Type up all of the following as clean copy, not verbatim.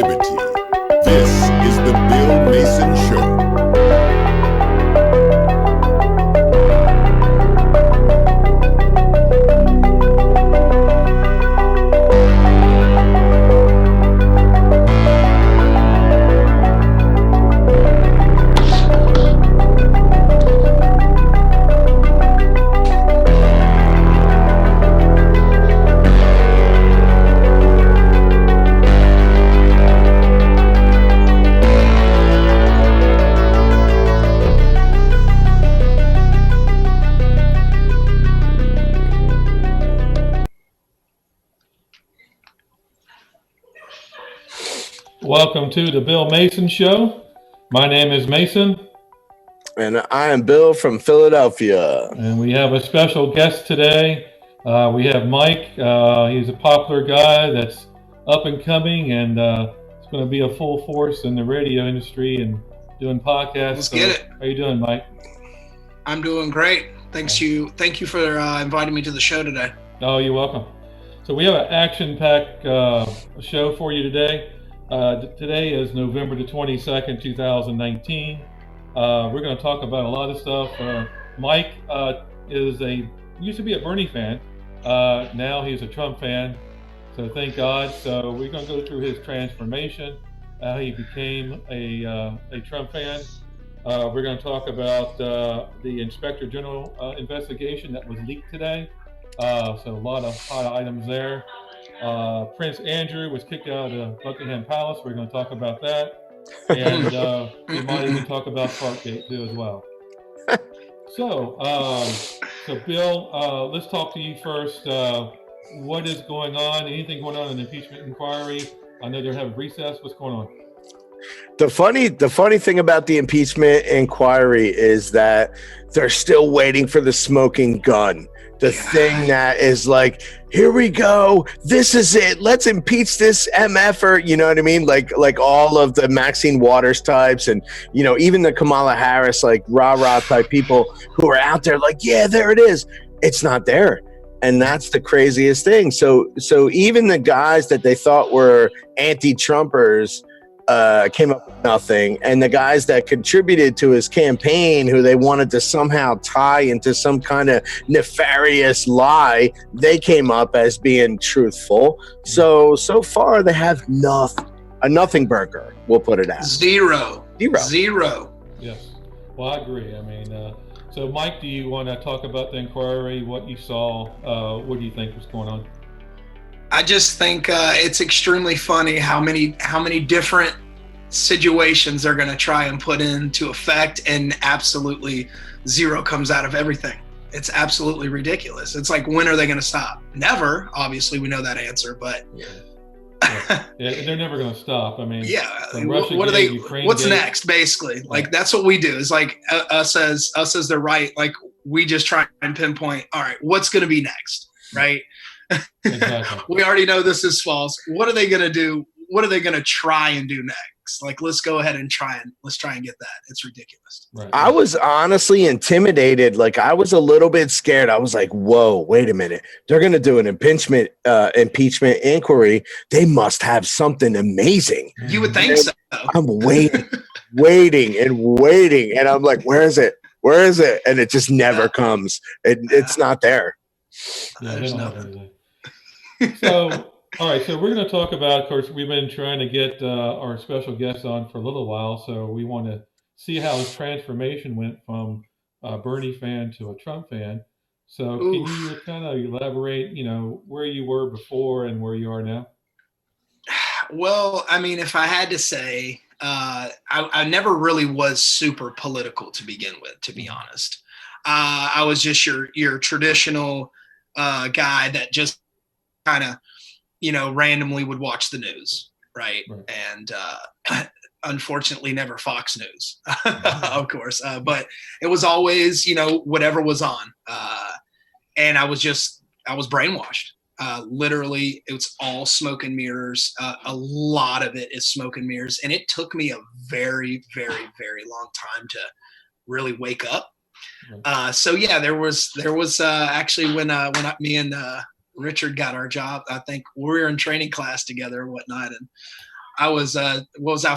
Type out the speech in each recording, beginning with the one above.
liberty. This is the Bill Mason Show. Welcome to the Bill Mason Show. My name is Mason. And I am Bill from Philadelphia. And we have a special guest today. We have Mike. He's a popular guy that's up and coming, and it's going to be a full force in the radio industry and doing podcasts. Let's get it. How you doing, Mike? I'm doing great. Thank you for inviting me to the show today. Oh, you're welcome. So we have an action-packed show for you today. Today is November the 22nd, 2019. We're going to talk about a lot of stuff. Mike used to be a Bernie fan. Now he's a Trump fan. So thank God. So we're going to go through his transformation, how he became a Trump fan. We're going to talk about the Inspector General investigation that was leaked today. So a lot of hot items there. Prince Andrew was kicked out of Buckingham Palace. We're going to talk about that. And we might even talk about Parkgate too as well. So Bill, let's talk to you first. What is going on? Anything going on in the impeachment inquiry? I know they're having recess. What's going on? The funny thing about the impeachment inquiry is that they're still waiting for the smoking gun. The thing that is like, here we go. This is it. Let's impeach this MFer. You know what I mean? Like all of the Maxine Waters types, and even the Kamala Harris like rah-rah type people who are out there like, yeah, there it is. It's not there. And that's the craziest thing. So even the guys that they thought were anti-Trumpers came up with nothing, and the guys that contributed to his campaign, who they wanted to somehow tie into some kind of nefarious lie, they came up as being truthful. So far they have a nothing burger. We'll put it at zero. Yes, well, I agree. I mean, so Mike, do you want to talk about the inquiry? What you saw? What do you think was going on? I just think it's extremely funny how many different situations they're going to try and put into effect, and absolutely zero comes out of everything. It's absolutely ridiculous. It's like, when are they going to stop? Never. Obviously, we know that answer, but yeah, they're never going to stop. I mean, what are they? What's next? Basically, like that's what we do. Is like us as they're right. Like we just try and pinpoint. All right, what's going to be next? Right. Exactly. We already know this is false. What are they going to do? What are they going to try and do next? Like, let's go ahead and try and get that. It's ridiculous. Right. I was honestly intimidated. Like, I was a little bit scared. I was like, whoa, wait a minute. They're going to do an impeachment inquiry. They must have something amazing. You would think so. I'm waiting. And I'm like, where is it? And it just never comes. It's not there. Yeah, there's nothing. So, all right. So we're going to talk about, of course, we've been trying to get our special guest on for a little while. So we want to see how his transformation went from a Bernie fan to a Trump fan. So can you kind of elaborate, where you were before and where you are now? Well, I mean, if I had to say, I never really was super political to begin with, to be honest. I was just your traditional guy that just kind of, randomly would watch the news, right? And unfortunately, never Fox News, of course. But it was always, whatever was on. And I was brainwashed. Literally, it's all smoke and mirrors. A lot of it is smoke and mirrors. And it took me a very, very, very long time to really wake up. So yeah, there was actually when me and Richard got our job, I think we were in training class together and whatnot, and I was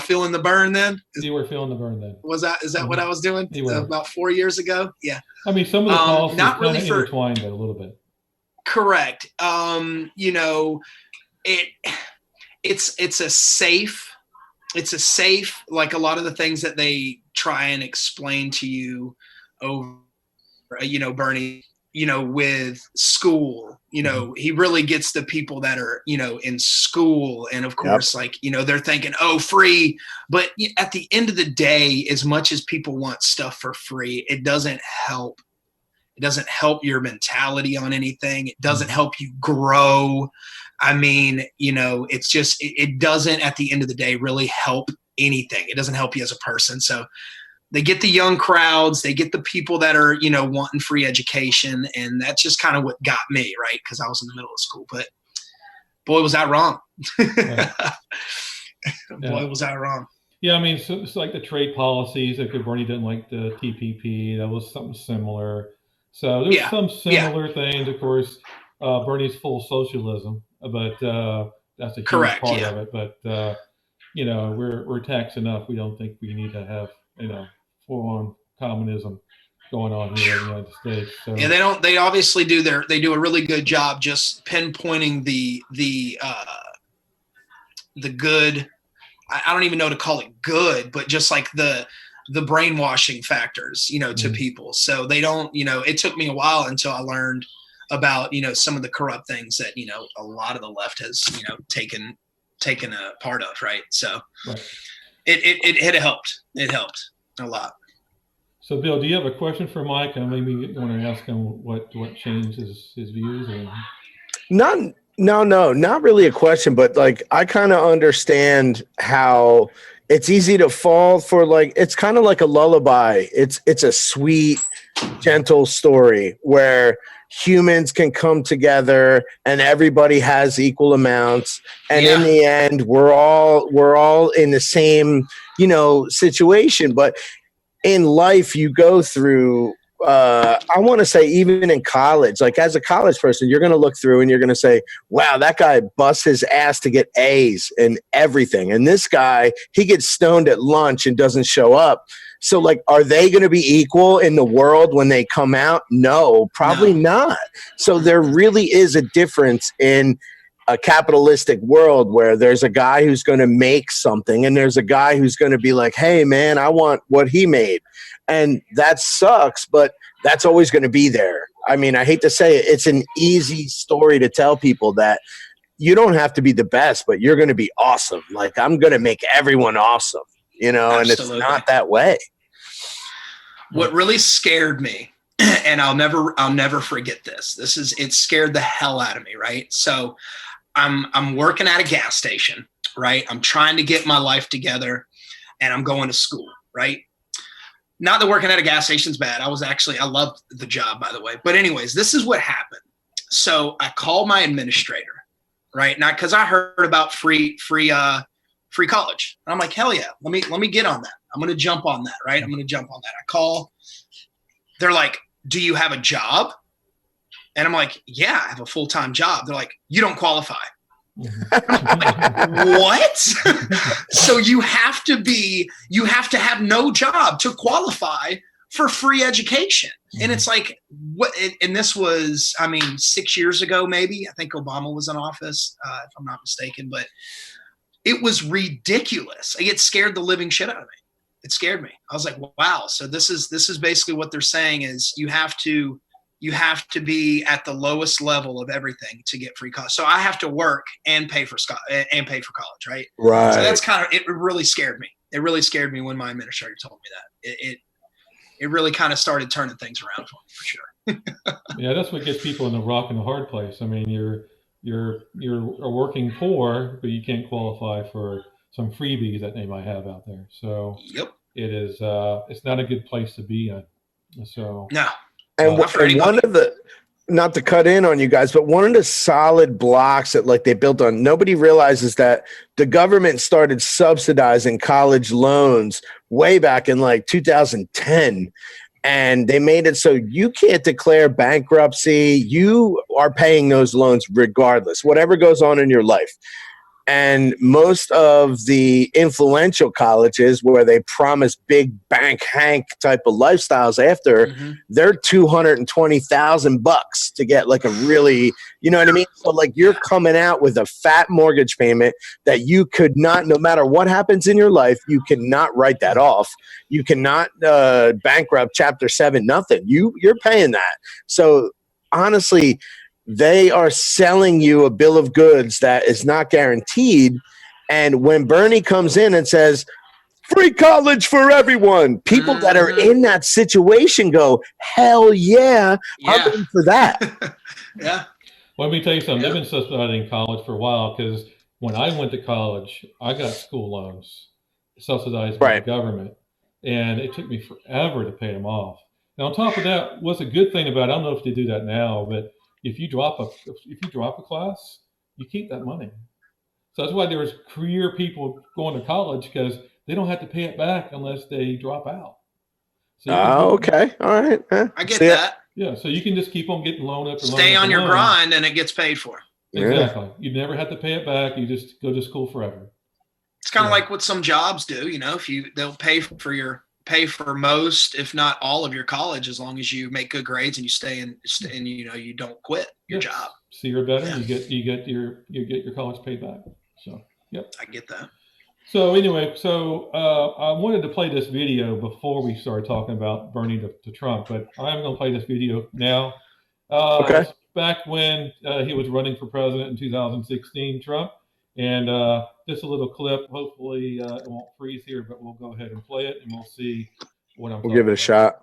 feeling the burn then? You were feeling the burn then. Is that what I was doing about 4 years ago? Yeah. I mean, some of the policies not really kind of intertwined a little bit. Correct. You know, it's a safe, like a lot of the things that they try and explain to you over, you know, Bernie, you know, with school, you know, he really gets the people that are, you know, in school. And of course, like, you know, they're thinking, oh, free. But at the end of the day, as much as people want stuff for free, it doesn't help. It doesn't help your mentality on anything. It doesn't help you grow. I mean, you know, it's just, it doesn't at the end of the day really help anything. It doesn't help you as a person. So they get the young crowds, they get the people that are, you know, wanting free education. And that's just kind of what got me, right? Because I was in the middle of school. But boy, was that wrong. Right. Boy, was that wrong. Yeah, I mean, so it's like the trade policies. Like Bernie didn't like the TPP. That was something similar. So there's some similar things. Of course, Bernie's full socialism, but that's a huge part of it. But you know, we're taxed enough. We don't think we need to have, you know, full-on communism going on here in the United States. So. Yeah, they obviously do a really good job just pinpointing the good. I don't even know to call it good, but just like the brainwashing factors, you know, to people. So they don't, you know, it took me a while until I learned about, you know, some of the corrupt things that, you know, a lot of the left has, you know, taken a part of. Right. So it helped. It helped a lot. So Bill, do you have a question for Mike? And maybe you want to ask him what changed his views? Or? No, not really a question, but like I kind of understand how it's easy to fall for, like, it's kind of like a lullaby. It's a sweet, gentle story where humans can come together and everybody has equal amounts. And in the end, we're all in the same, you know, situation. But in life, you go through, I want to say even in college, like as a college person, you're going to look through and you're going to say, wow, that guy busts his ass to get A's and everything. And this guy, he gets stoned at lunch and doesn't show up. So like, are they going to be equal in the world when they come out? No, probably not. So there really is a difference in a capitalistic world where there's a guy who's going to make something and there's a guy who's going to be like, hey man, I want what he made. And that sucks, but that's always going to be there. I mean, I hate to say it, it's an easy story to tell people that you don't have to be the best, but you're going to be awesome. Like, I'm going to make everyone awesome, you know, Absolutely. And it's not that way. What really scared me, and I'll never forget this. It scared the hell out of me, right? So I'm working at a gas station, right? I'm trying to get my life together and I'm going to school, right? Not that working at a gas station's bad. I loved the job, by the way. But anyways, this is what happened. So I called my administrator, right? Not because I heard about free college. And I'm like, hell yeah, let me get on that. I'm going to jump on that, right? I'm going to jump on that. I call. They're like, do you have a job? And I'm like, yeah, I have a full-time job. They're like, you don't qualify. Like, what? So you have to have no job to qualify for free education. And it's like, what? And this was, 6 years ago, maybe. I think Obama was in office, if I'm not mistaken. But it was ridiculous. It scared the living shit out of me. It scared me. I was like, wow. So this is basically what they're saying is you have to be at the lowest level of everything to get free college. So I have to work and pay for college, right? Right. So that's it really scared me. It really scared me when my administrator told me that. It really kind of started turning things around for me, for sure. Yeah, that's what gets people in the rock and the hard place. I mean, you're a working poor, but you can't qualify for some freebies that they might have out there. So yep. It is it's not a good place to be in. So no. And one of the, not to cut in on you guys, but one of the solid blocks that like they built on, nobody realizes that the government started subsidizing college loans way back in like 2010. And they made it so you can't declare bankruptcy. You are paying those loans regardless, whatever goes on in your life. And most of the influential colleges where they promise big bank Hank type of lifestyles after, they're $220,000 to get like a really, you know what I mean? So like you're coming out with a fat mortgage payment that you could not, no matter what happens in your life, you cannot write that off. You cannot bankrupt Chapter 7, nothing. You're paying that. So honestly, they are selling you a bill of goods that is not guaranteed. And when Bernie comes in and says, free college for everyone, people that are in that situation go, hell yeah, I'm in for that. Yeah. Well, let me tell you something. They've been subsidizing college for a while because when I went to college, I got school loans subsidized by the government. And it took me forever to pay them off. Now, on top of that, what's a good thing about it, I don't know if they do that now, but if you drop a class, you keep that money. So that's why there's career people going to college, because they don't have to pay it back unless they drop out. So okay. All right. I get that. Yeah. So you can just keep on getting loan after loan. Stay on your grind and it gets paid for. Exactly. Yeah. You never have to pay it back. You just go to school forever. It's kind of like what some jobs do. You know, they'll pay for most, if not all, of your college, as long as you make good grades and you stay and you know, you don't quit your job. So you're better. You get your college paid back. So I get that. So anyway, I wanted to play this video before we started talking about Bernie to Trump, but I'm going to play this video now. Okay. Back when he was running for president in 2016, Trump, and just a little clip. Hopefully it won't freeze here, but we'll go ahead and play it, and we'll see what I'm. We'll give it a shot.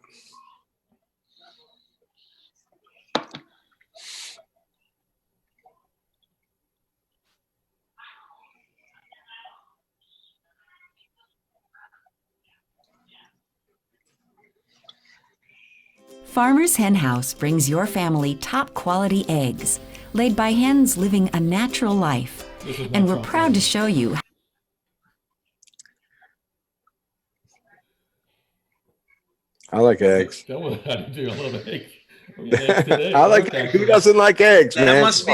Farmer's Hen House brings your family top quality eggs laid by hens living a natural life. And we're proud to show you. I like eggs. That was how to do a little eggs. Today. I like eggs. Who doesn't like eggs, man? That must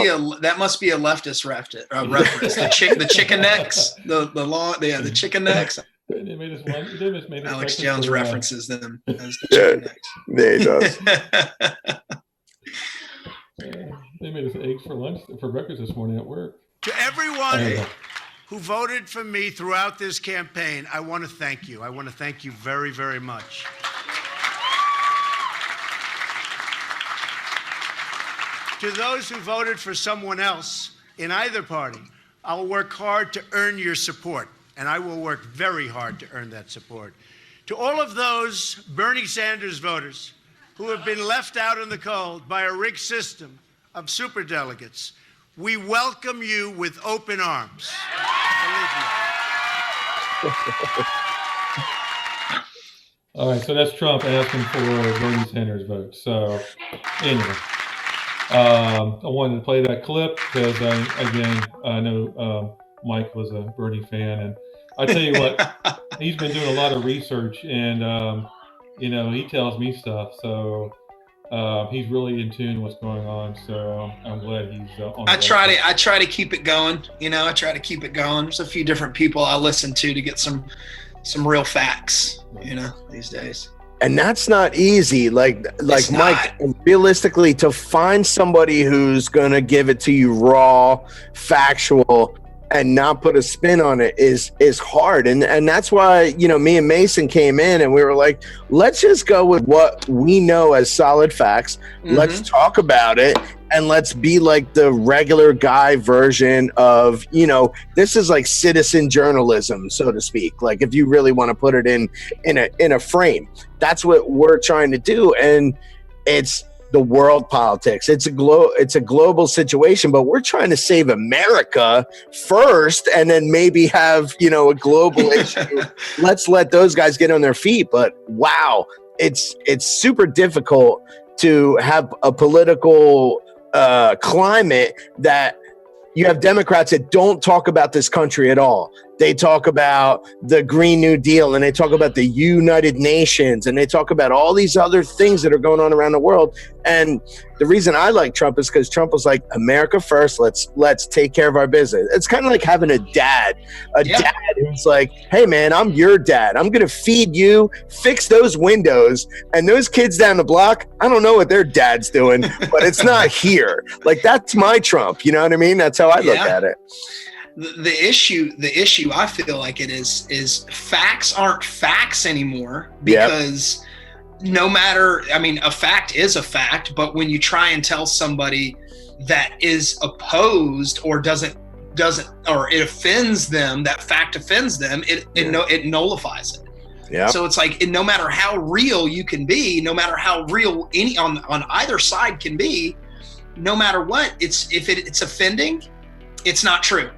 be a leftist reference. The chicken necks, the chicken necks. They made us one. Alex Jones references them as the chicken necks. Yeah, he does. They made us eggs for breakfast this morning at work. To everyone who voted for me throughout this campaign, I want to thank you. I want to thank you very, very much. To those who voted for someone else in either party, I'll work hard to earn your support, and I will work very hard to earn that support. To all of those Bernie Sanders voters who have been left out in the cold by a rigged system of superdelegates, we welcome you with open arms. All right, so that's Trump asking for Bernie Sanders vote. So anyway, I wanted to play that clip because, I know Mike was a Bernie fan, and I tell you what, he's been doing a lot of research, and he tells me stuff. So he's really in tune with what's going on. So I'm glad he's on. I try to keep it going. I try to keep it going. There's a few different people I listen to get some real facts. These days. And that's not easy. Like Mike, realistically, to find somebody who's gonna give it to you raw, factual, and not put a spin on it is hard. And that's why, me and Mason came in and we were like, let's just go with what we know as solid facts. Mm-hmm. Let's talk about it. And let's be like the regular guy version of, this is like citizen journalism, so to speak. Like if you really want to put it in a frame, that's what we're trying to do. And it's the world politics. It's a global situation, but we're trying to save America first, and then maybe have a global issue. Let's let those guys get on their feet. But wow, it's super difficult to have a political climate that you have Democrats that don't talk about this country at all. they talk about the Green New Deal, and they talk about the United Nations, and they talk about all these other things that are going on around the world. And the reason I like Trump is because Trump was like, America first, let's take care of our business. It's kind of like having a dad who's like, hey man, I'm your dad. I'm gonna feed you, fix those windows, and those kids down the block, I don't know what their dad's doing, but it's not here. Like, that's my Trump, you know what I mean? That's how I look at it. The issue I feel like it is facts aren't facts anymore, because no matter, I mean, a fact is a fact, but when you try and tell somebody that is opposed or doesn't or it offends them, that fact offends them, it nullifies it. Yeah. So it's like, no matter how real you can be, no matter how real any on either side can be, no matter what, if it's offending, it's not true.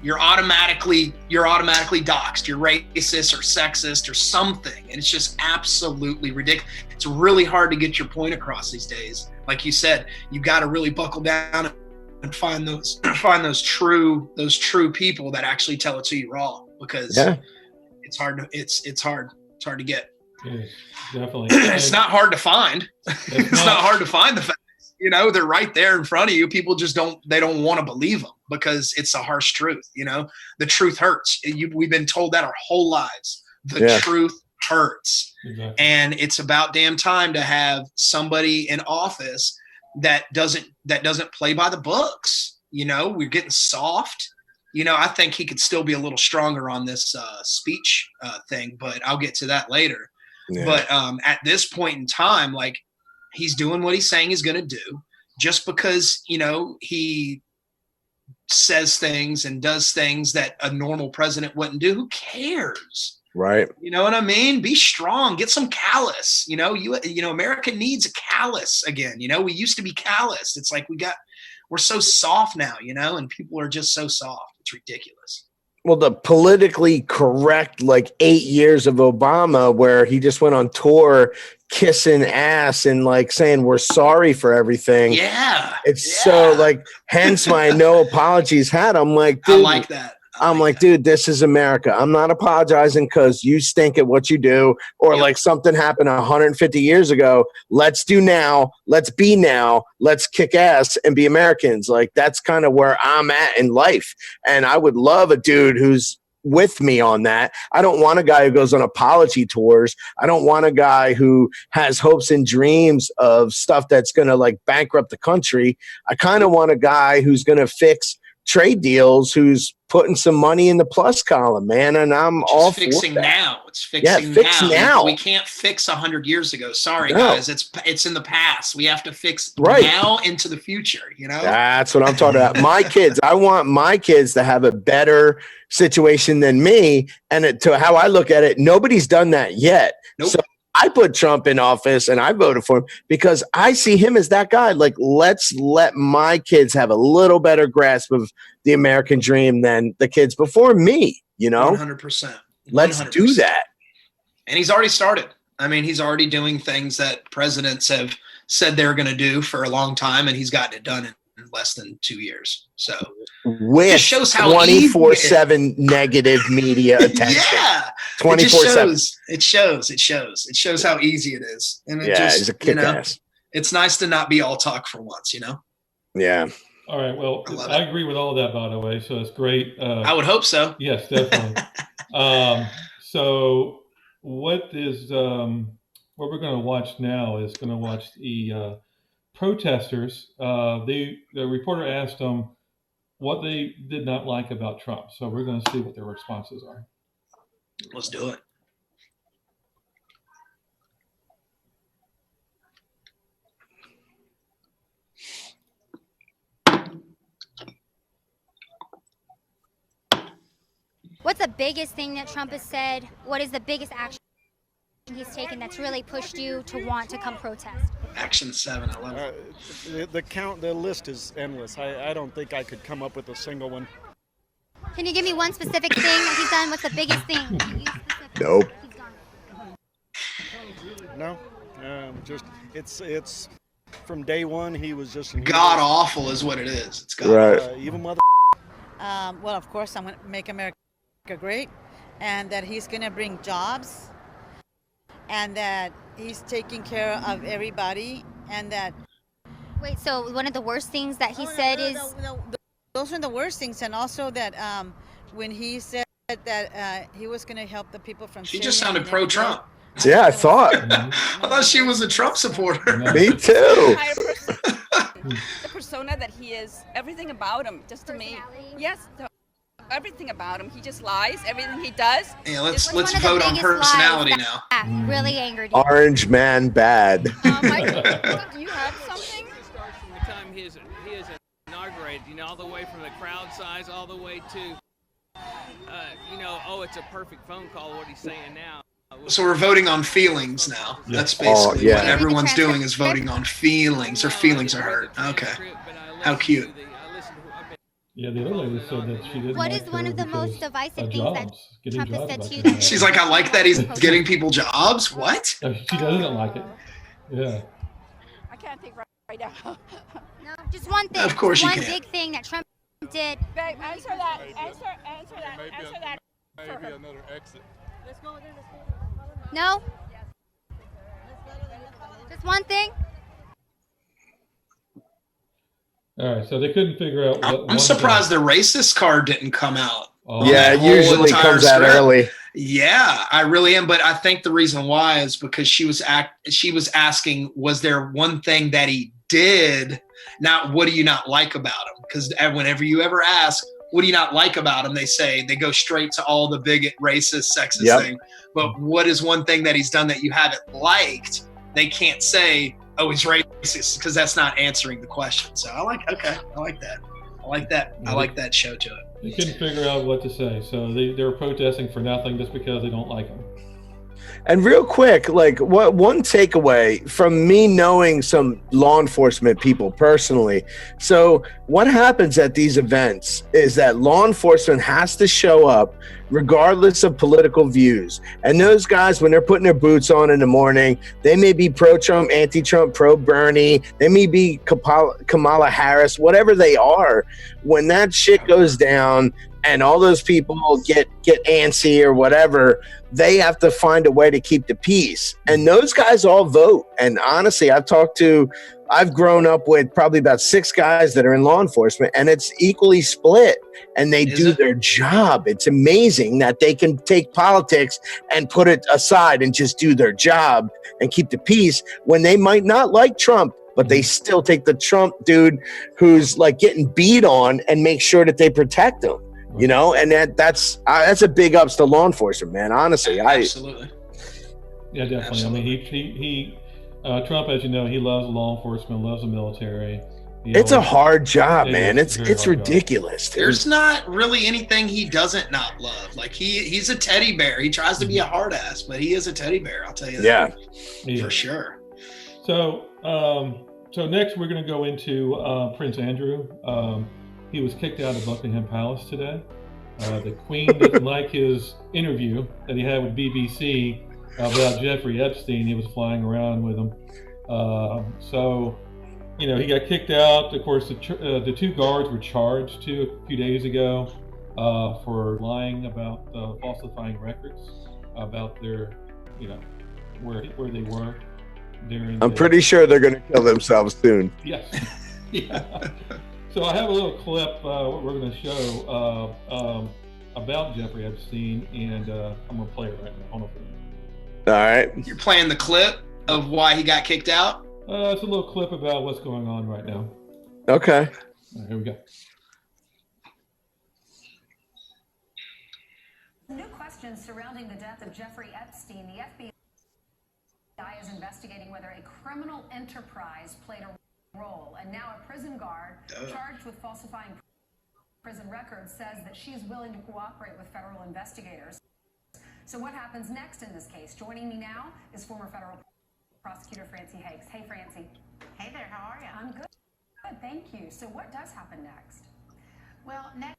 You're automatically doxxed. You're racist or sexist or something, and it's just absolutely ridiculous. It's really hard to get your point across these days. Like you said, you got to really buckle down and find those true people that actually tell it to you raw, because it's hard to get. Yeah, definitely. It's not hard to find. It's not hard to find the facts. You know, they're right there in front of you. People just don't want to believe them because it's a harsh truth. You know, the truth hurts. We've been told that our whole lives. The truth hurts. Exactly. And it's about damn time to have somebody in office that doesn't play by the books. You know, we're getting soft. You know, I think he could still be a little stronger on this speech thing, but I'll get to that later. Yeah. But at this point in time, like, he's doing what he's saying he's going to do. Just because, you know, he says things and does things that a normal president wouldn't do, who cares? Right. You know what I mean? Be strong. Get some callous. You know, America needs a callous again. You know, we used to be callous. It's like we're so soft now, you know, and people are just so soft. It's ridiculous. Well, the politically correct, like 8 years of Obama, where he just went on tour kissing ass and like saying we're sorry for everything. Yeah. It's so like, hence my no apologies hat. I'm like, dude, I like that. I'm like, dude, this is America. I'm not apologizing because you stink at what you do, or like something happened 150 years ago. Let's do now. Let's be now. Let's kick ass and be Americans. Like, that's kind of where I'm at in life. And I would love a dude who's with me on that. I don't want a guy who goes on apology tours. I don't want a guy who has hopes and dreams of stuff that's going to like bankrupt the country. I kind of want a guy who's going to fix trade deals, who's putting some money in the plus column, man. And I'm all fixing for that. now. It's fixing now. We can't fix 100 years ago. Sorry, guys. It's in the past. We have to fix now into the future. You know, that's what I'm talking about. My kids, I want my kids to have a better situation than me. And to how I look at it, nobody's done that yet. Nope. So I put Trump in office and I voted for him because I see him as that guy. Like, let's let my kids have a little better grasp of the American dream than the kids before me, you know? 100%. Let's do that. And he's already started. I mean, he's already doing things that presidents have said they're going to do for a long time, and he's gotten it done in less than 2 years. So with it shows how 24/7 negative media attention. Yeah. 24/7. It shows how easy it is. And it's a kick ass. It's nice to not be all talk for once, you know? Yeah. All right. Well, I agree with all of that, by the way. So it's great. I would hope so. Yes, definitely. So what we're going to watch now is going to watch the protesters. The reporter asked them what they did not like about Trump. So we're going to see what their responses are. Let's do it. What's the biggest thing that Trump has said? What is the biggest action he's taken that's really pushed you to want to come protest? Action 7, I love it. The list is endless. I don't think I could come up with a single one. Can you give me one specific thing that he's done? What's the biggest thing? Nope. No, just it's from day one he was just god awful is what it is. It's god right. Evil mother. Well, of course, I'm going to make America great, and that he's going to bring jobs, and that he's taking care of everybody, and that. Wait, so one of the worst things that he said is. Those are the worst things, and also that when he said that he was going to help the people from. She Syria just sounded and pro-Trump. Yeah, I thought. I thought she was a Trump supporter. Me too. The persona that he is, everything about him, just to me. Yes, everything about him. He just lies. Everything he does. Yeah, let's one of the vote on biggest personality lies now. that really angered you. Orange man bad. Do you have something? Starts from the time he is inaugurated, all the way from the crowd size all the way to, it's a perfect phone call, what he's saying now. So we're voting on feelings now. That's basically what everyone's doing is voting on feelings. Their feelings are hurt. Okay. How cute. Yeah, the other lady said that she didn't. What like is one of the because most divisive of things that jobs, getting Trump has jobs said back to you? in. She's like, I like that he's getting people jobs. What? She doesn't like it. Yeah. I can't think right now. No, just one thing. Of course you one can. big thing that Trump did. Babe, answer that. Answer that. Maybe another exit. No? Just one thing? All right, so they couldn't figure out. I'm surprised the racist card didn't come out. Oh, Yeah, it whole usually entire comes out script. early. Yeah, I really am. But I think the reason why is because she was asking, was there one thing that he did? Not what do you not like about him? Because whenever you ever ask, what do you not like about him? They go straight to all the bigot, racist, sexist thing. But what is one thing that he's done that you haven't liked? They can't say, oh, he's racist, because that's not answering the question. So I like that. I like that show to it. They couldn't figure out what to say, so they were protesting for nothing just because they don't like him. And real quick, what one takeaway from me knowing some law enforcement people personally. So what happens at these events is that law enforcement has to show up regardless of political views. And those guys, when they're putting their boots on in the morning, they may be pro-Trump, anti-Trump, pro-Bernie. They may be Kamala Harris, whatever they are. When that shit goes down and all those people get antsy or whatever, they have to find a way to keep the peace. And those guys all vote. And honestly, I've grown up with probably about 6 guys that are in law enforcement, and it's equally split. And they do their job. It's amazing that they can take politics and put it aside and just do their job and keep the peace when they might not like Trump, but they still take the Trump dude who's like getting beat on and make sure that they protect him. And that's a big ups to law enforcement, man. Honestly, Absolutely. Yeah, definitely. Absolutely. I mean, he Trump, as you know, he loves law enforcement, loves the military. It's a hard job, man. It's It's ridiculous. Dude. There's not really anything he doesn't not love. Like he's a teddy bear. He tries to be a hard ass, but he is a teddy bear. I'll tell you that. Yeah, for sure. So, so next we're going to go into Prince Andrew. He was kicked out of Buckingham Palace today. The Queen didn't like his interview that he had with BBC about Jeffrey Epstein. He was flying around with him. So, he got kicked out. Of course, the 2 guards were charged a few days ago for lying about falsifying records about their, where they were during. I'm pretty sure they're going to kill themselves soon. Yes. Yeah. So I have a little clip what we're going to show about Jeffrey Epstein, and I'm going to play it right now. Hold on. All right. You're playing the clip of why he got kicked out? It's a little clip about what's going on right now. Okay. All right, here we go. New questions surrounding the death of Jeffrey Epstein. The FBI is investigating whether a criminal enterprise played a role, and now a prison guard charged with falsifying prison records says that she's willing to cooperate with federal investigators. So what happens next in this case? Joining me now is former federal prosecutor Francie Hakes. Hey, Francie. Hey there, how are you? I'm good. Good, thank you. So what does happen next? Well, next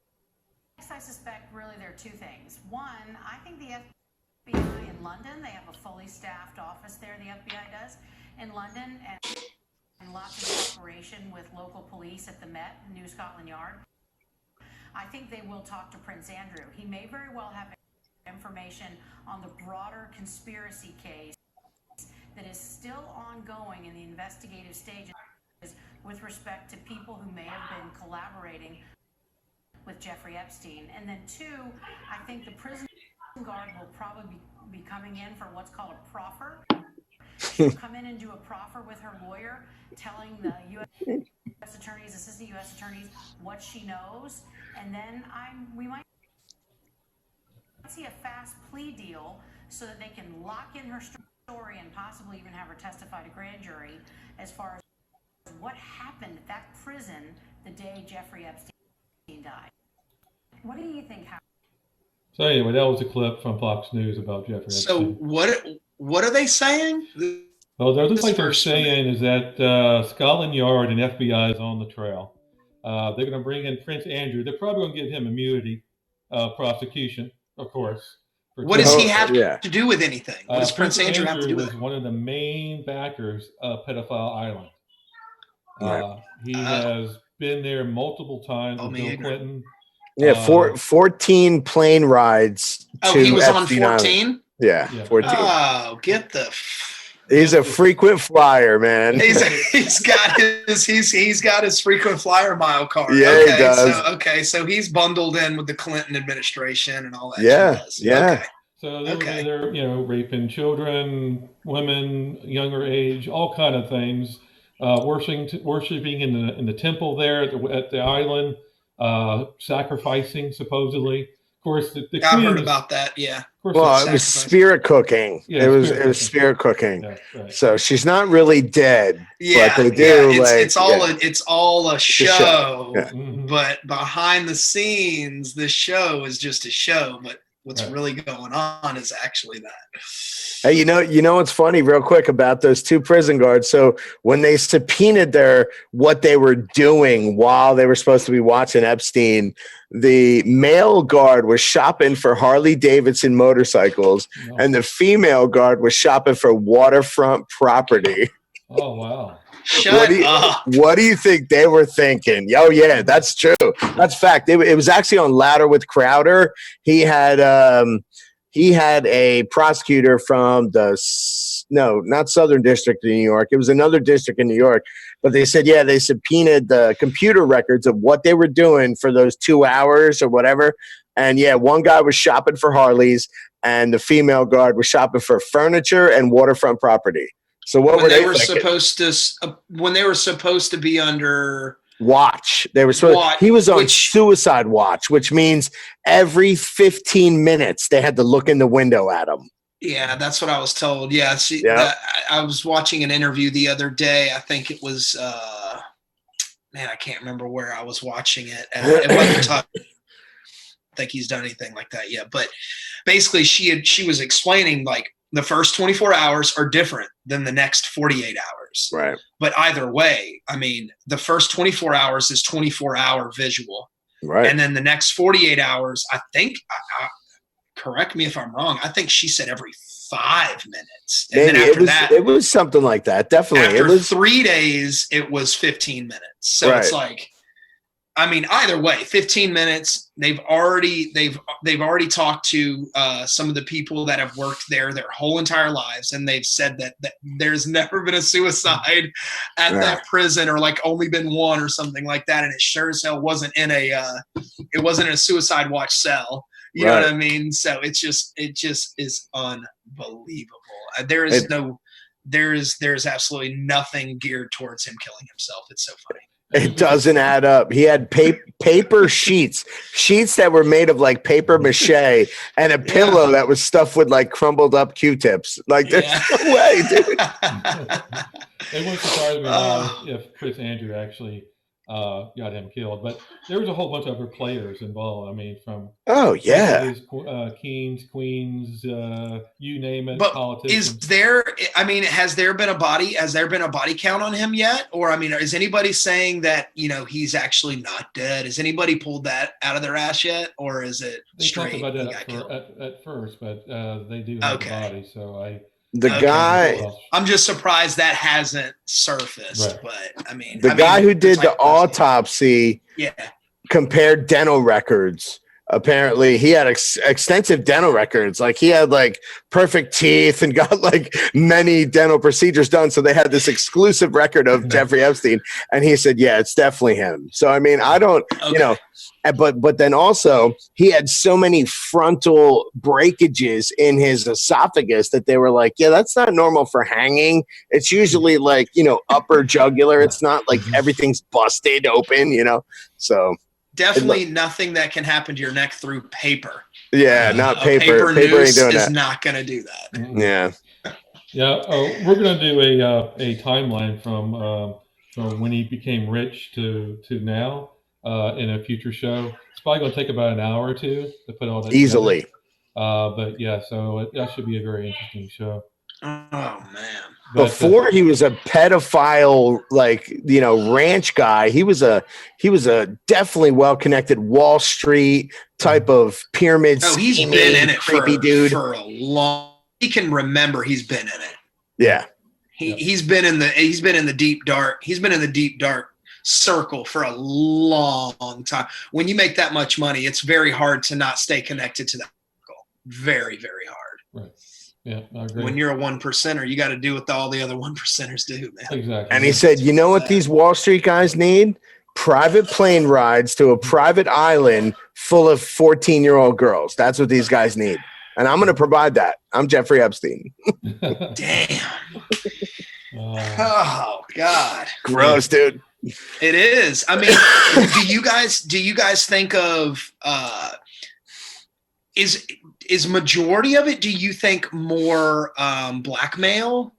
I suspect really there are 2 things. One, I think the FBI in London, they have a fully staffed office there, the FBI does, in London, and lots of cooperation with local police at the Met, New Scotland Yard. I think they will talk to Prince Andrew. He may very well have information on the broader conspiracy case that is still ongoing in the investigative stages with respect to people who may have been collaborating with Jeffrey Epstein. And then two, I think the prison guard will probably be coming in for what's called a proffer. She'll come in and do a proffer with her lawyer, telling the U.S. attorneys, assistant U.S. attorneys, what she knows. And then we might see a fast plea deal so that they can lock in her story and possibly even have her testify to grand jury as far as what happened at that prison the day Jeffrey Epstein died. What do you think happened? So anyway, that was a clip from Fox News about Jeffrey Epstein. So what are they saying? Well, they're just like they're saying is that Scotland Yard and FBI is on the trail. They're going to bring in Prince Andrew. They're probably going to give him immunity, prosecution, of course. What does he have to do with anything? What does Prince Andrew have to do with it? One of the main backers of Pedophile Island. He has been there multiple times with Bill Clinton. Yeah, 14 plane rides. He was Epstein on 14? Island. Yeah, 14. Oh, get the... He's a frequent flyer, man. He's got his frequent flyer mile card. Yeah, okay, he does. So he's bundled in with the Clinton administration and all that. Yeah, yeah. Okay. So they're raping children, women, younger age, all kind of things. Worshiping in the temple there at the island, sacrificing supposedly. Of course, the I've heard about that. Yeah. Well, it was spirit cooking. Yeah, it was spirit cooking. Yeah, right. So she's not really dead. Yeah, but they do. It's all a show. Yeah. But behind the scenes, the show is just a show. But what's really going on is actually that. Hey, you know what's funny, real quick, about those two prison guards? So when they subpoenaed what they were doing while they were supposed to be watching Epstein, the male guard was shopping for Harley Davidson motorcycles, and the female guard was shopping for waterfront property. Oh wow! Shut up. What do you think they were thinking? Oh yeah, that's true. That's fact. It was actually on Louder with Crowder. He had a prosecutor from not Southern District of New York. It was another district in New York. But they said, they subpoenaed the computer records of what they were doing for those 2 hours or whatever. And one guy was shopping for Harleys, and the female guard was shopping for furniture and waterfront property. So when they were supposed to be under watch, they were supposed. He was on suicide watch, which means every 15 minutes they had to look in the window at him. Yeah, that's what I was told. Yeah, I was watching an interview the other day. I think it was, I can't remember where I was watching it. It wasn't I think he's done anything like that yet. But basically, she was explaining like the first 24 hours are different than the next 48 hours. Right. But either way, I mean, the first 24 hours is 24-hour visual. Right. And then the next 48 hours, I think. Correct me if I'm wrong. I think she said every 5 minutes. And maybe then after it was something like that. Definitely. After 3 days, it was 15 minutes. So It's like, I mean, either way, 15 minutes. They've already talked to some of the people that have worked there their whole entire lives, and they've said that there's never been a suicide at that prison, or like only been one or something like that. And it sure as hell wasn't in a suicide watch cell. You know what I mean? So it just is unbelievable. There is absolutely nothing geared towards him killing himself. It's so funny. It doesn't add up. He had paper sheets that were made of like paper mache, and a pillow that was stuffed with like crumbled up Q-tips. Like there's no way, dude. It wouldn't surprise me if Prince Andrew actually got him killed, but there was a whole bunch of other players involved. I mean, from kings, queens, you name it. But politicians. Has there been a body count on him yet? Or I mean, is anybody saying that he's actually not dead? Has anybody pulled that out of their ass yet, or is it they straight? Talked about that at first, but they do have a body, so guy. I'm just surprised that hasn't surfaced, but I mean, guy who did the autopsy. Yeah. compared dental records. Apparently he had extensive dental records. Like he had like perfect teeth and got like many dental procedures done. So they had this exclusive record of Jeffrey Epstein. And he said, yeah, it's definitely him. So, I mean, I don't, you know, but then also he had so many frontal breakages in his esophagus that they were like, yeah, that's not normal for hanging. It's usually like, you know, upper jugular. It's not like everything's busted open, you know? So definitely nothing that can happen to your neck through paper. Yeah, not paper. Paper noose ain't doing is that. not going to do that. Yeah. Yeah. We're going to do a timeline from when he became rich to now in a future show. It's probably going to take about an hour or two to put all that easily. Together. But yeah, so that should be a very interesting show. Oh man. Before he was a pedophile, like, you know, ranch guy, he was a definitely well-connected Wall Street type of pyramid. Oh, he's scheming, been in it creepy dude for a long. He can remember he's been in it. Yeah. He's been in the deep dark. He's been in the deep dark circle for a long time. When you make that much money, it's very hard to not stay connected to that circle. Very, very hard. Right. Yeah, I agree. When you're a 1%er, you got to do what all the other 1%ers do, man. Exactly. And he said, you know what these Wall Street guys need? Private plane rides to a private island full of 14-year-old girls. That's what these guys need. And I'm going to provide that. I'm Jeffrey Epstein. Damn. Oh, God. Gross, dude. It is. I mean, do you guys think of is majority of it, do you think, more blackmail?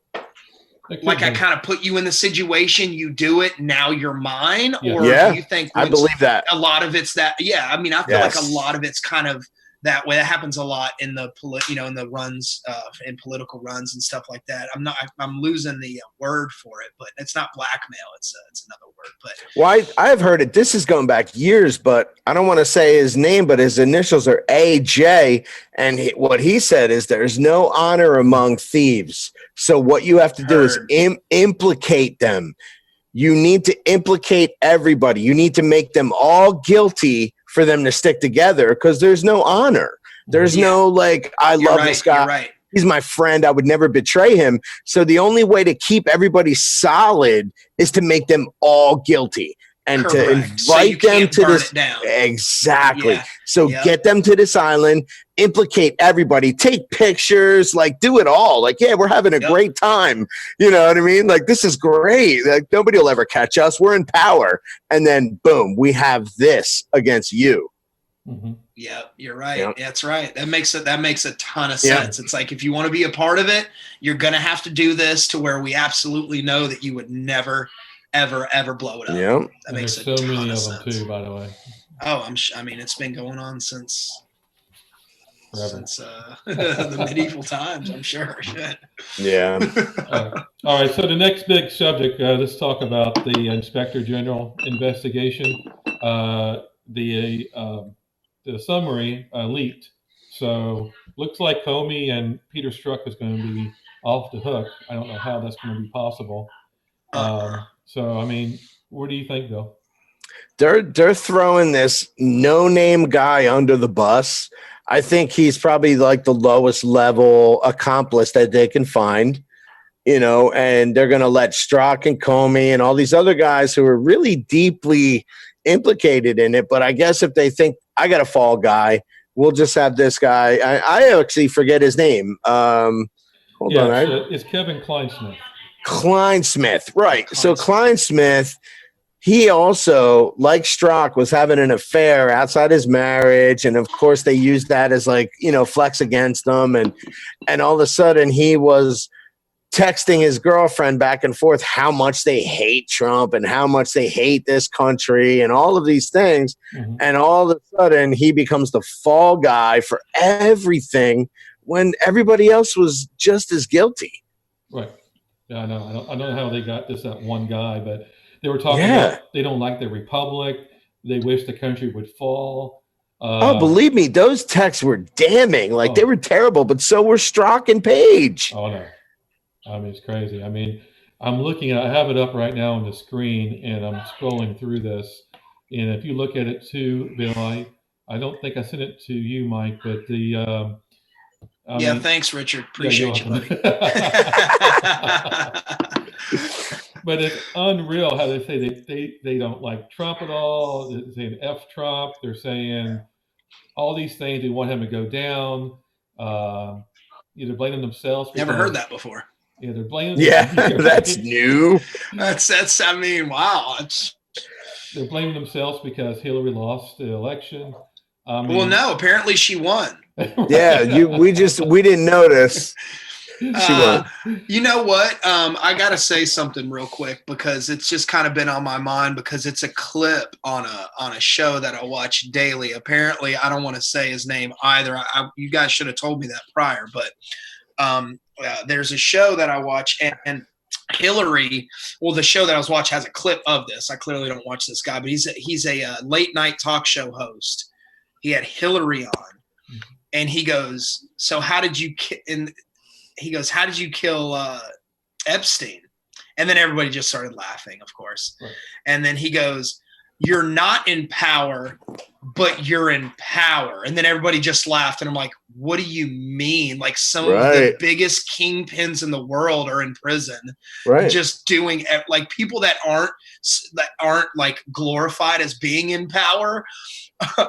Like I kind of put you in the situation, you do it, now you're mine? Or do you think I believe that a lot of it's that? Yeah, I mean, I feel like a lot of it's kind of that way. That happens a lot in the in the runs, in political runs and stuff like that. I'm losing the word for it, but it's not blackmail. It's another word. But well, I've heard it. This is going back years, but I don't want to say his name, but his initials are AJ. And what he said is there's no honor among thieves. So what you have to do is implicate them. You need to implicate everybody. You need to make them all guilty for them to stick together, because there's no honor. There's no like, I love this guy. You're right. He's my friend. I would never betray him. So the only way to keep everybody solid is to make them all guilty and to invite them to this. Exactly. Yeah. So get them to this island, implicate everybody, take pictures, like do it all. Like, yeah, we're having a great time. You know what I mean? Like, this is great. Like, nobody will ever catch us. We're in power. And then boom, we have this against you. Mm-hmm. Yeah, you're right. Yep. That's right. That makes a ton of sense. It's like, if you want to be a part of it, you're going to have to do this to where we absolutely know that you would never, ever, ever blow it up. Yeah. That makes so many of them too, by the way. Oh, I mean, it's been going on since the medieval times, I'm sure. Yeah. All right. So the next big subject, let's talk about the Inspector General investigation. The summary leaked. So looks like Comey and Peter Strzok is going to be off the hook. I don't know how that's going to be possible. So, I mean, what do you think, Bill? They're throwing this no-name guy under the bus. I think he's probably like the lowest level accomplice that they can find, you know, and they're going to let Strzok and Comey and all these other guys who are really deeply implicated in it. But I guess if they think I got a fall guy, we'll just have this guy. I actually forget his name. Hold on. It's Kevin Kleinsmith. Kleinsmith, right. So Kleinsmith, he also, like Strzok, was having an affair outside his marriage. And of course they used that as like, you know, flex against them. And all of a sudden he was texting his girlfriend back and forth how much they hate Trump and how much they hate this country and all of these things. Mm-hmm. And all of a sudden he becomes the fall guy for everything when everybody else was just as guilty. Right. Yeah, I know. I don't know how they got that one guy, but they were talking about they don't like the republic. They wish the country would fall. Believe me, those texts were damning. Like they were terrible, but so were Strzok and Page. Oh, no. I mean, it's crazy. I mean, I have it up right now on the screen and I'm scrolling through this. And if you look at it too, Bill, I don't think I sent it to you, Mike, but the thanks, Richard. Appreciate you, buddy. But it's unreal how they say they don't like Trump at all. They're saying F Trump. They're saying all these things. They want him to go down. Either blaming themselves. Never heard that before. Yeah, they're blaming. Yeah, that's new. That's. I mean, wow. They're blaming themselves because Hillary lost the election. Well, no. Apparently, she won. Yeah, we didn't notice. She won. You know what? I got to say something real quick because it's just kind of been on my mind because it's a clip on a show that I watch daily. Apparently, I don't want to say his name either. You guys should have told me that prior, but there's a show that I watch and Hillary. Well, the show that I was watching has a clip of this. I clearly don't watch this guy, but he's a late night talk show host. He had Hillary on, and he goes, "So how did you?" He goes, "How did you kill Epstein?" And then everybody just started laughing, of course. Right. And then he goes, "You're not in power, but you're in power." And then everybody just laughed. And I'm like, what do you mean? Like some of the biggest kingpins in the world are in prison, just doing like people that aren't like glorified as being in power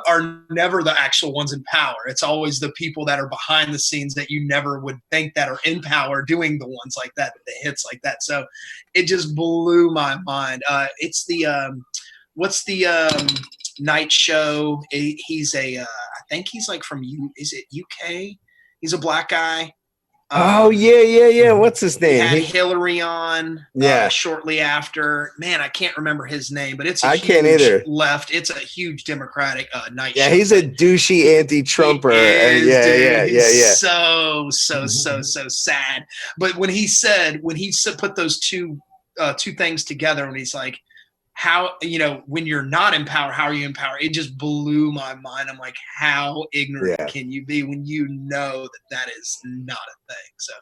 are never the actual ones in power. It's always the people that are behind the scenes that you never would think that are in power doing the ones like that, the hits like that. So it just blew my mind. It's the what's the night show? He's I think he's like from is it UK? He's a black guy. Yeah. What's his name? He had Hillary on shortly after. Man, I can't remember his name, but it's a can't either. Left. It's a huge Democratic night show. Yeah, he's a douchey anti-Trumper. Yeah. So sad. But when he put those two things together, and he's like, how, when you're not in power, how are you in power? It just blew my mind. I'm like, how ignorant can you be when you know that is not a thing? So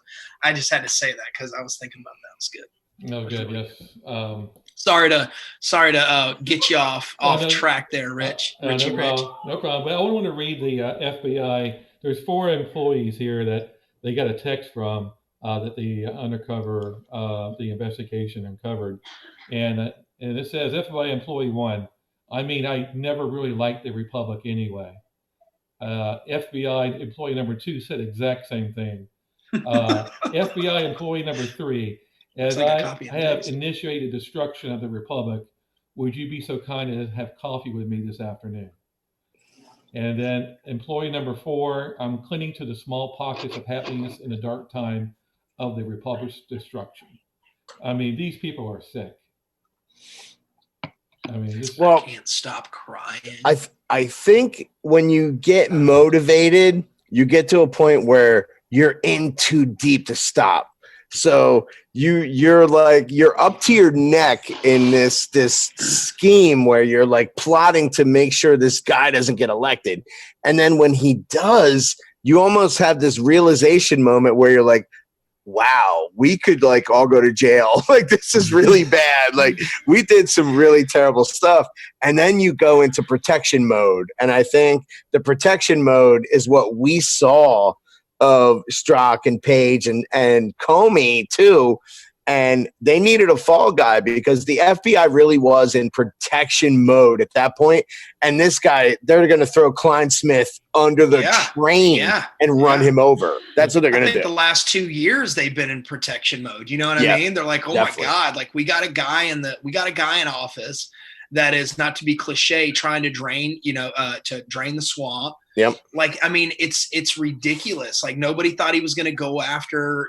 I just had to say that because I was thinking about that. It's good. No, good. Yes. Sorry to get you off track there, Rich. No problem. But I want to read the FBI. There's 4 employees here that they got a text from that the undercover, the investigation uncovered. And it says, FBI employee 1, I mean, I never really liked the Republic anyway. FBI employee number 2 said exact same thing. FBI employee number 3, as I have initiated destruction of the Republic, would you be so kind as to have coffee with me this afternoon? And then employee number 4, I'm clinging to the small pockets of happiness in the dark time of the Republic's destruction. I mean, these people are sick. I mean, I can't stop crying. I think when you get motivated, you get to a point where you're in too deep to stop. So you're up to your neck in this scheme where you're like plotting to make sure this guy doesn't get elected. And then when he does, you almost have this realization moment where you're like, wow, we could like all go to jail. Like, this is really bad. Like, we did some really terrible stuff. And then you go into protection mode. And I think the protection mode is what we saw of Strzok and Page and Comey too. And they needed a fall guy because the FBI really was in protection mode at that point. And this guy, they're going to throw Klein Smith under the train and run him over. That's what they're going to do. The last 2 years they've been in protection mode. You know what I mean? They're like, oh my God, like we got a guy in office that is, not to be cliche, trying to drain, to drain the swamp. Yep. Like, I mean, it's ridiculous. Like, nobody thought he was going to go after,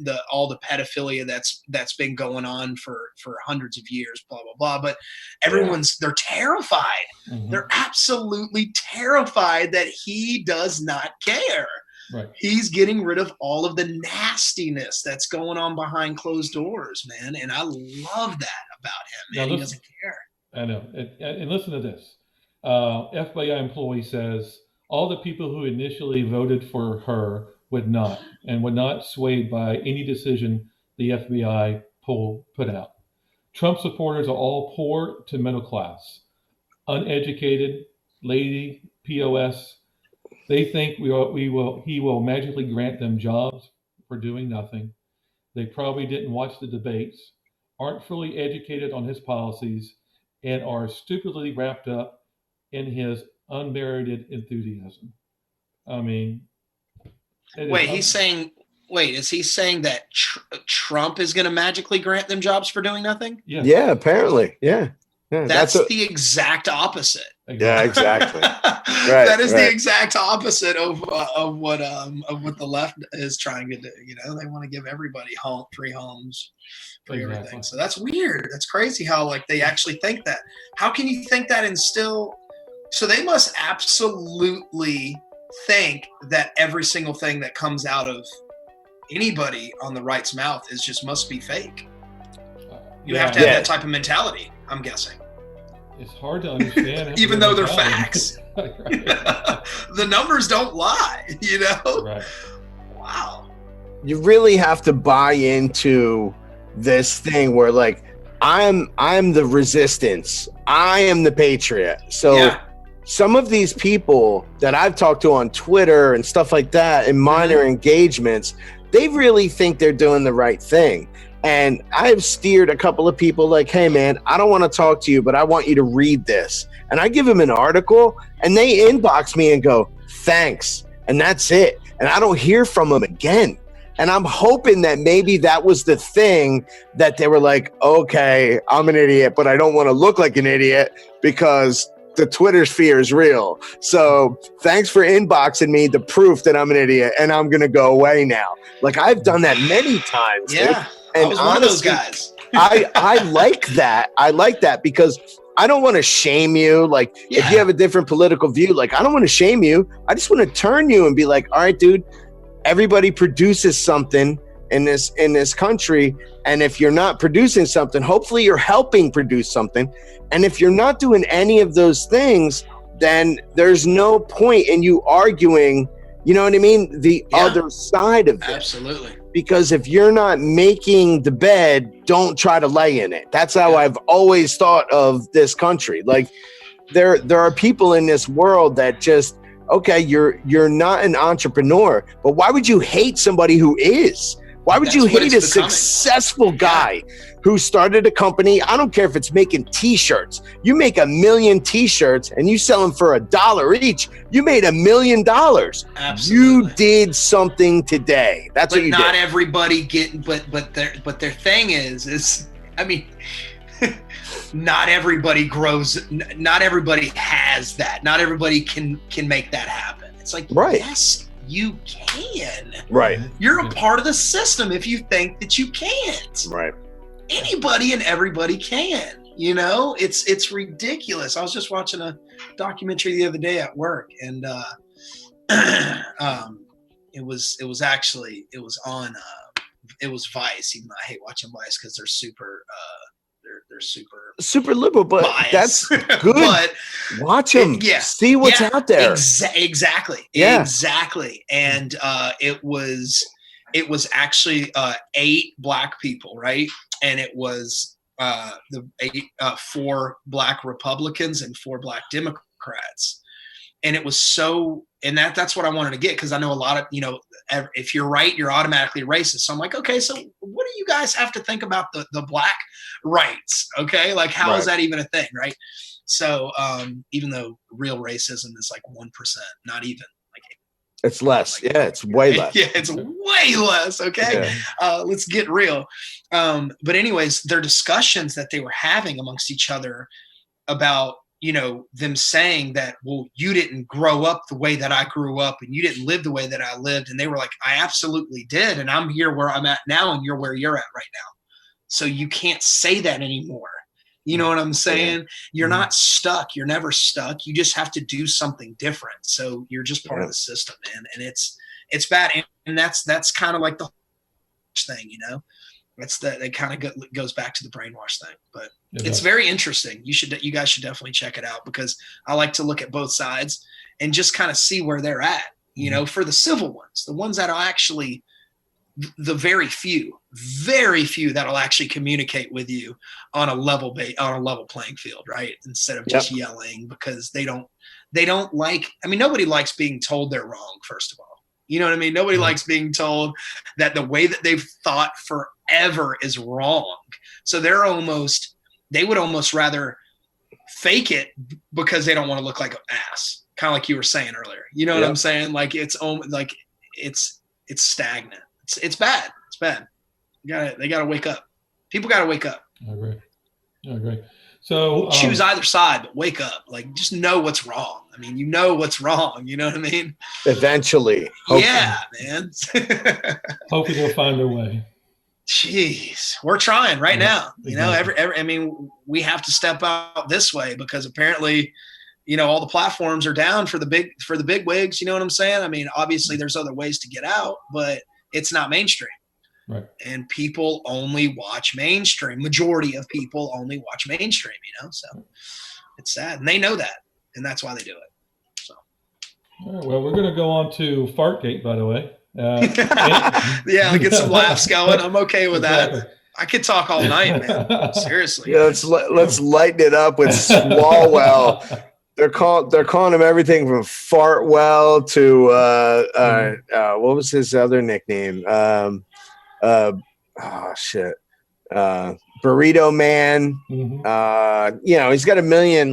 the all the pedophilia that's been going on for hundreds of years, blah, blah, blah. But they're terrified. Mm-hmm. They're absolutely terrified that he does not care. Right. He's getting rid of all of the nastiness that's going on behind closed doors, man. And I love that about him, man. He doesn't care. I know. And listen to this. FBI employee says, all the people who initially voted for her would not swayed by any decision the FBI poll put out. Trump supporters are all poor to middle class. uneducated lady POS. They think he will magically grant them jobs for doing nothing. They probably didn't watch the debates, aren't fully educated on his policies, and are stupidly wrapped up in his unmerited enthusiasm. I mean, wait, is he saying that Trump is going to magically grant them jobs for doing nothing? Yeah, apparently. Yeah. That's the exact opposite. Yeah, exactly. That is the exact opposite of what the left is trying to do. You know, they want to give everybody free homes for everything. So that's weird. That's crazy how like they actually think that. How can you think that and still? So they must absolutely think that every single thing that comes out of anybody on the right's mouth must be fake. You have to have that type of mentality, I'm guessing. It's hard to understand. Even though they're facts. The numbers don't lie, you know? Right. Wow. You really have to buy into this thing where like, I'm the resistance. I am the patriot. So some of these people that I've talked to on Twitter and stuff like that in minor engagements, they really think they're doing the right thing. And I've steered a couple of people like, hey, man, I don't want to talk to you, but I want you to read this. And I give them an article and they inbox me and go, thanks. And that's it. And I don't hear from them again. And I'm hoping that maybe that was the thing that they were like, okay, I'm an idiot, but I don't want to look like an idiot because the Twitter sphere is real. So thanks for inboxing me the proof that I'm an idiot and I'm going to go away now. Like I've done that many times. Yeah. And I was honestly, one of those guys. I like that. I like that because I don't want to shame you. Like if you have a different political view, like I don't want to shame you. I just want to turn you and be like, all right, dude, everybody produces something in this country. And if you're not producing something, hopefully you're helping produce something. And if you're not doing any of those things, then there's no point in you arguing, you know what I mean? The other side of it. Absolutely. Because if you're not making the bed, don't try to lay in it. That's how I've always thought of this country. Like there are people in this world that just, okay, you're not an entrepreneur, but why would you hate somebody who is? Why would you hate a successful guy who started a company? I don't care if it's making t-shirts. You make 1 million t-shirts and you sell them for $1 each. You made $1 million. Absolutely. You did something today. That's what you did. But not everybody but their thing is I mean, not everybody grows. Not everybody has that. Not everybody can make that happen. It's like, yes, you can. Right. You're a part of the system if you think that you can't. Right. Anybody and everybody can. You know, it's ridiculous. I was just watching a documentary the other day at work, and it was Vice. Even though I hate watching Vice because they're super. They're super liberal, but biased. That's good. But watch them. See what's out there. Exactly. Yeah. Exactly. And it was actually 8 black people, right? And it was 4 black Republicans and 4 black Democrats. And it was so, and that's what I wanted to get, because I know a lot of, if you're right, you're automatically racist. So I'm like, okay, so what do you guys have to think about the black rights? Okay, like how is that even a thing, right? So even though real racism is like 1%, not even. It's less. It's way less. Yeah, it's way less. Okay. Yeah. Let's get real. But anyways, their discussions that they were having amongst each other about, them saying that, well, you didn't grow up the way that I grew up and you didn't live the way that I lived. And they were like, I absolutely did. And I'm here where I'm at now and you're where you're at right now. So you can't say that anymore. You know what I'm saying? Yeah. You're not stuck. You're never stuck. You just have to do something different. So you're just part of the system, man. And it's bad. And that's kind of like the thing, that kind of goes back to the brainwash thing, but it's very interesting. You guys should definitely check it out, because I like to look at both sides and just kind of see where they're at, for the civil ones, the ones that are actually the very few that'll actually communicate with you on a level playing field, right? Instead of just yelling, because they don't like, I mean, nobody likes being told they're wrong, first of all. You know what I mean? Nobody likes being told that the way that they've thought forever is wrong. So they would almost rather fake it because they don't want to look like an ass. Kind of like you were saying earlier. You know what I'm saying? Like it's stagnant. It's bad. It's bad. They gotta wake up. People gotta wake up. I agree. So choose either side, but wake up. Like, just know what's wrong. I mean, you know what's wrong. You know what I mean? Eventually. Hopefully. Yeah, man. Hopefully they'll find their way. Jeez, we're trying right now. You know, I mean, we have to step out this way, because apparently, you know, all the platforms are down for the big wigs. You know what I'm saying? I mean, obviously there's other ways to get out, but it's not mainstream. Right. And people only watch mainstream. Majority of people only watch mainstream, you know, so it's sad. And they know that. And that's why they do it. So. All right, well, we're going to go on to Fartgate, by the way. Yeah, get some laughs going. I'm okay with that. I could talk all night, man. Seriously. Yeah, let's lighten it up with Swalwell. They're calling him everything from Fartwell to what was his other nickname? Burrito Man. You know, he's got a million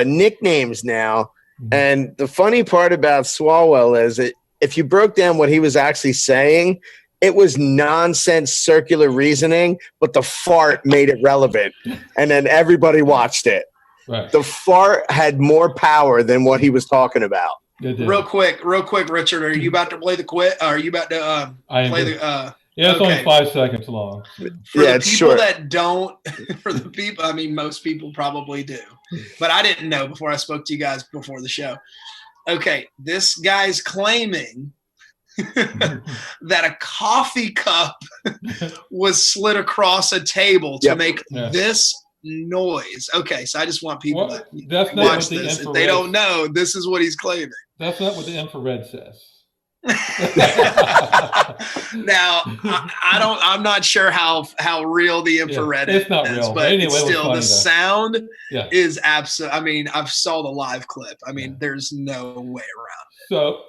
nicknames now. And the funny part about Swalwell is that if you broke down what he was actually saying, it was nonsense circular reasoning, but the fart made it relevant. And then everybody watched it. Right. The fart had more power than what he was talking about. Real quick, Richard, are you about to play the quit? Are you about to play the yeah, it's only 5 seconds long. For the people that don't, for the people, I mean, most people probably do, but I didn't know before I spoke to you guys before the show. Okay, this guy's claiming that a coffee cup was slid across a table to make this noise. Okay, so I just want people to watch this. If they don't know, this is what he's claiming. That's not what the infrared says. Now, I'm not sure how real the infrared is. It's not real, but anyway, still the sound is absolute. I mean, I've saw the live clip. I mean, there's no way around it. So,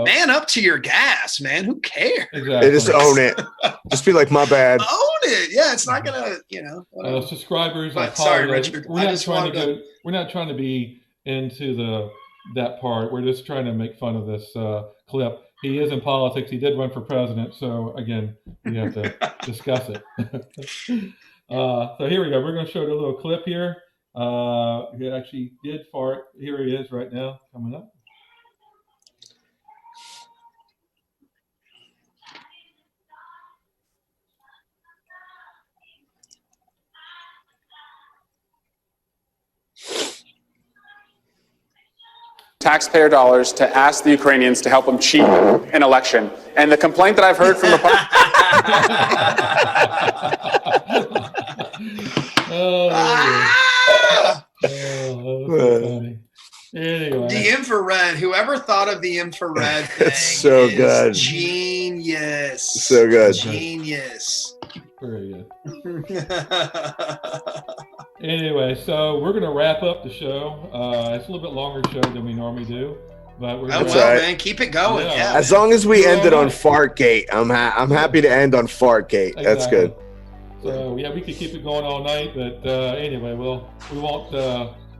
man, up to your gas, man. Who cares? Exactly. Just own it. Just be like, my bad. Own it. Yeah, it's not gonna, you know. Subscribers. But sorry, Richard. We're not trying to be into that part. We're just trying to make fun of this clip. He is in politics. He did run for president. So again, we have to discuss it. So here we go. We're going to show you a little clip here. He actually did fart. Here he is right now, coming up. Taxpayer dollars to ask the Ukrainians to help them cheat an election. And the complaint that I've heard from the funny. Anyway. The infrared, whoever thought of the infrared thing, it's so good. Genius. So good. Genius. Very good. Anyway, so we're going to wrap up the show. It's a little bit longer show than we normally do, but we're man, keep it going. Yeah. As long as we ended on Fartgate, I'm happy to end on Fartgate. Exactly. That's good. So yeah, we could keep it going all night, but anyway, we won't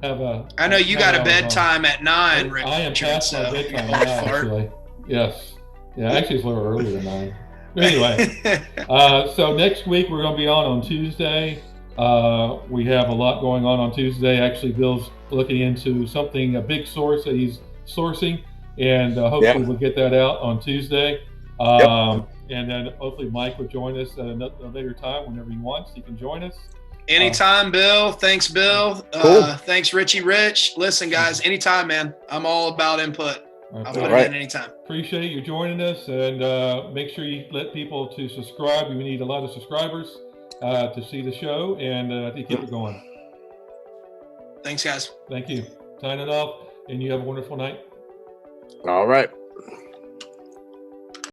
have a. I know you got a bedtime at 9, Richard. I am past my bedtime now, actually. Yes. Yeah, actually it's a little earlier than 9. But anyway, so next week we're going to be on Tuesday. We have a lot going on Tuesday. Actually, Bill's looking into a big source that he's sourcing, and hopefully we'll get that out on Tuesday. And then hopefully Mike will join us at a later time whenever he wants. He can join us. Anytime, Bill. Thanks, Bill. Cool. Thanks, Richie Rich. Listen, guys, anytime, man. I'm all about input. I'll put it in anytime. Appreciate you joining us, and make sure you let people to subscribe. We need a lot of subscribers to see the show and to keep it going. Thanks, guys. Thank you. Signing off, and you have a wonderful night. All right.